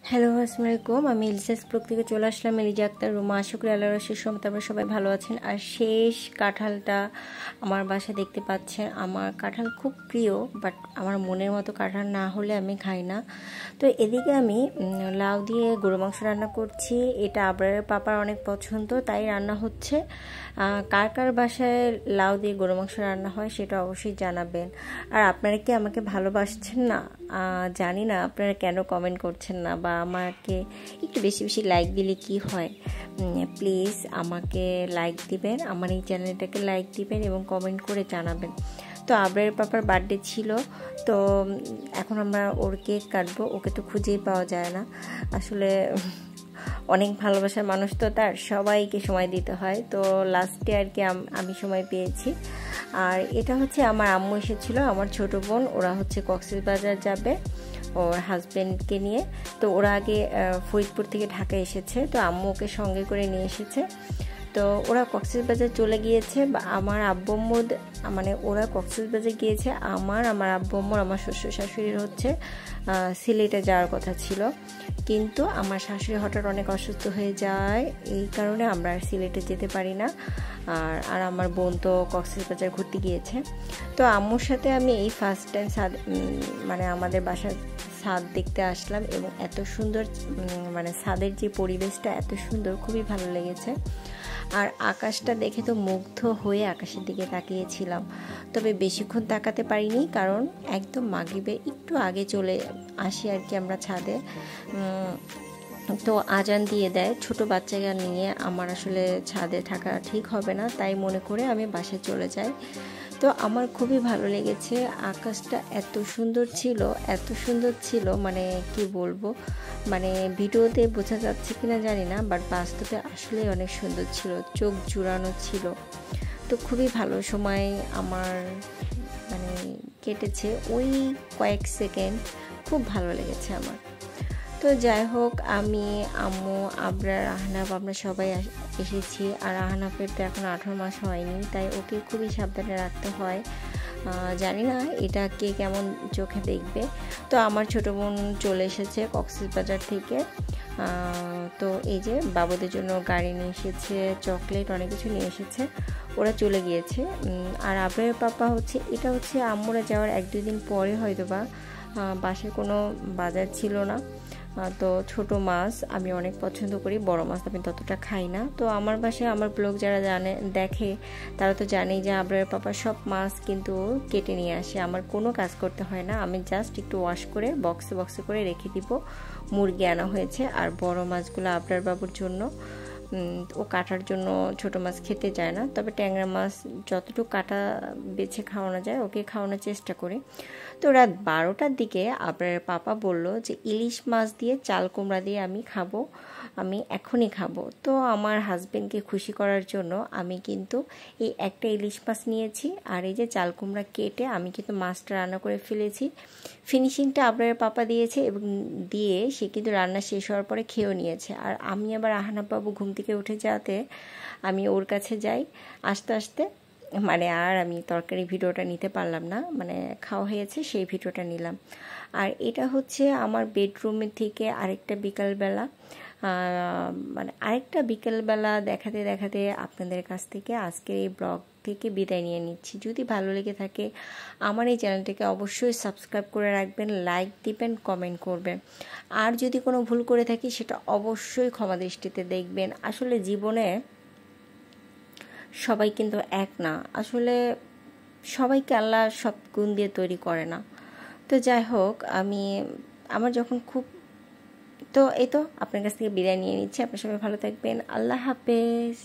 Hello, আসসালামু আলাইকুম। আমি এলিজাস ব্লগ থেকে চলে আসলাম। এলিজা আক্তার রুমা। আশা করি আল্লাহর অশেষ রহমতে আপনারা সবাই ভালো আছেন। আর শেষ কাঁঠালটা আমার বাসায় দেখতে পাচ্ছেন। আমার কাঁঠাল খুব প্রিয়, বাট আমার মনের মতো কাঁঠাল না হলে আমি খাই না। তো এদিকে আমি লাউ দিয়ে গরু মাংস রান্না করছি। এটা আবরারের পাপার অনেক পছন্দ, তাই রান্না হচ্ছে। কার কার বাসায় লাউ দিয়ে গরু মাংস রান্না হয় সেটা অবশ্যই জানাবেন। আর আপনারা কি আমাকে ভালোবাসছেন না? জানি না আপনারা কেন কমেন্ট করছেন না, বা আমাকে একটু বেশি বেশি লাইক দিলে কি হয়। প্লিজ আমাকে লাইক দিবেন, আমার এই চ্যানেলটাকে লাইক দিবেন এবং কমেন্ট করে জানাবেন। তো আবরারের পাপার বার্থডে ছিল, তো এখন আমরা ওর কেক কাটবো। ওকে তো খুঁজেই পাওয়া যায় না আসলে। অনেক ভালোবাসার মানুষ তো, তার সবাইকে সময় দিতে হয়। তো লাস্টে আর কি আমি সময় পেয়েছি। আর এটা হচ্ছে আমার আম্মু এসেছিলো, আমার ছোট বোন। ওরা হচ্ছে কক্সবাজার যাবে ওর হাজব্যান্ডকে নিয়ে। তো ওরা আগে ফরিদপুর থেকে ঢাকা এসেছে, তো আম্মু ওকে সঙ্গে করে নিয়ে এসেছে। তো ওরা কক্সবাজার চলে গিয়েছে, বা আমার আব্বু আম্মু, মানে ওরা কক্সবাজার গিয়েছে। আমার আব্বু আম্মুর, আমার শ্বশুর শাশুড়ির হচ্ছে সিলেটে যাওয়ার কথা ছিল, কিন্তু আমার শাশুড়ি হঠাৎ অনেক অসুস্থ হয়ে যায়। এই কারণে আমরা আর সিলেটে যেতে পারি না। আর আমার বোন তো কক্সবাজার ঘুরতে গিয়েছে। তো আম্মুর সাথে আমি এই ফার্স্ট টাইম মানে আমাদের বাসার ছাদ দেখতে আসলাম, এবং এত সুন্দর, মানে ছাদের যে পরিবেশটা এত সুন্দর, খুবই ভালো লেগেছে। আর আকাশটা দেখে তো মুগ্ধ হয়ে আকাশের দিকে তাকিয়েছিলাম। তবে বেশিক্ষণ তাকাতে পারিনি, কারণ একদম মাগরিবের একটু আগে চলে আসি আর কি আমরা ছাদে। তো আজান দিয়ে দেয়। ছোট বাচ্চাকে নিয়ে আমার আসলে ছাদে থাকা ঠিক হবে না, তাই মনে করে আমি বাসায় চলে যাই। তো আমার খুবই ভালো লেগেছে। আকাশটা এত সুন্দর ছিল, এত সুন্দর ছিল, মানে কি বলবো, মানে ভিডিওতে বোঝা যাচ্ছে কিনা জানি না, বাট বাস্তবে আসলে অনেক সুন্দর ছিল, চোখ জুড়ানো ছিল। তো খুবই ভালো সময় আমার মানে কেটেছে ওই কয়েক সেকেন্ড, খুব ভালো লেগেছে আমার। তো যাই হোক, আমি, আম্মু, আবরার, আহনাফ, আমরা সবাই এসেছি। আর আহনাফের তো এখন 18 মাস হয়নি, তাই ওকে খুবই সাবধানে রাখতে হয়। জানি না এটা কে কেমন চোখে দেখবে। তো আমার ছোটো বোন চলে এসেছে কক্সবাজার থেকে। তো এই যে বাবুদের জন্য গাড়ি নিয়ে এসেছে, চকলেট, অনেক কিছু নিয়ে এসেছে। ওরা চলে গিয়েছে। আর আবরারের পাপা হচ্ছে, এটা হচ্ছে আম্মুরা যাওয়ার 1-2 দিন পরে হয়তো বা, বাসায় কোনো বাজার ছিল না। তো ছোট মাছ আমি অনেক পছন্দ করি, বড় মাছ আমি ততটা খাই না। তো আমার বাসায় আমার ব্লগ যারা দেখে তারা তো জানেই যে আবরারের পাপা সব মাছ কিন্তু কেটে নিয়ে আসে। আমার কোনো কাজ করতে হয় না, আমি জাস্ট একটু ওয়াশ করে বক্সে বক্সে করে রেখে দিব। মুরগি আনা হয়েছে, আর বড় মাছগুলো আবরার বাবুর জন্য। ও কাটার জন্য ছোট মাছ খেতে চায় না, তবে ট্যাংরা মাছ যতটুকু কাটা বেছে খাওয়ানো যায় ওকে খাওয়ানোর চেষ্টা করি। তো রাত 12টার দিকে আপনার পাপা বলল যে ইলিশ মাছ দিয়ে চাল কুমড়া দিয়ে আমি খাবো, আমি এখনই খাবো। তো আমার হাজবেন্ডকে খুশি করার জন্য আমি কিন্তু এই একটা ইলিশ মাছ নিয়েছি, আর এই যে চাল কুমড়া কেটে আমি কিন্তু মাছটা রান্না করে ফেলেছি। ফিনিশিংটা আপনার পাপা দিয়েছে, এবং দিয়ে সে কিন্তু রান্না শেষ হওয়ার পরে খেয়েও নিয়েছে। আর আমি আবার আহনাফ বাবু ঘুম থেকে উঠে যাতে আমি ওর কাছে যাই। আস্তে আস্তে মানে আর আমি তরকারি ভিডিওটা নিতে পারলাম না, মানে খাওয়া হয়েছে সেই ভিডিওটা নিলাম। আর এটা হচ্ছে আমার বেডরুমের থেকে আরেকটা বিকালবেলা, মানে আরেকটা বিকেলবেলা দেখাতে দেখাতে আপনাদের কাছ থেকে আজকের এই ব্লগ থেকে বিদায় নিয়ে নিচ্ছি। যদি ভালো লেগে থাকে আমার এই চ্যানেলটিকে অবশ্যই সাবস্ক্রাইব করে রাখবেন, লাইক দিবেন, কমেন্ট করবেন। আর যদি কোনো ভুল করে থাকি সেটা অবশ্যই ক্ষমা দৃষ্টিতে দেখবেন। আসলে জীবনে সবাই কিন্তু এক না, আসলে সবাইকে আল্লাহ সব গুণ দিয়ে তৈরি করে না। তো যাই হোক, আমার যখন খুব, তো এই তো আপনার কাছ থেকে বিদায় নিয়ে নিচ্ছি। আপনার সবাই ভালো থাকবেন। আল্লাহ হাফেজ।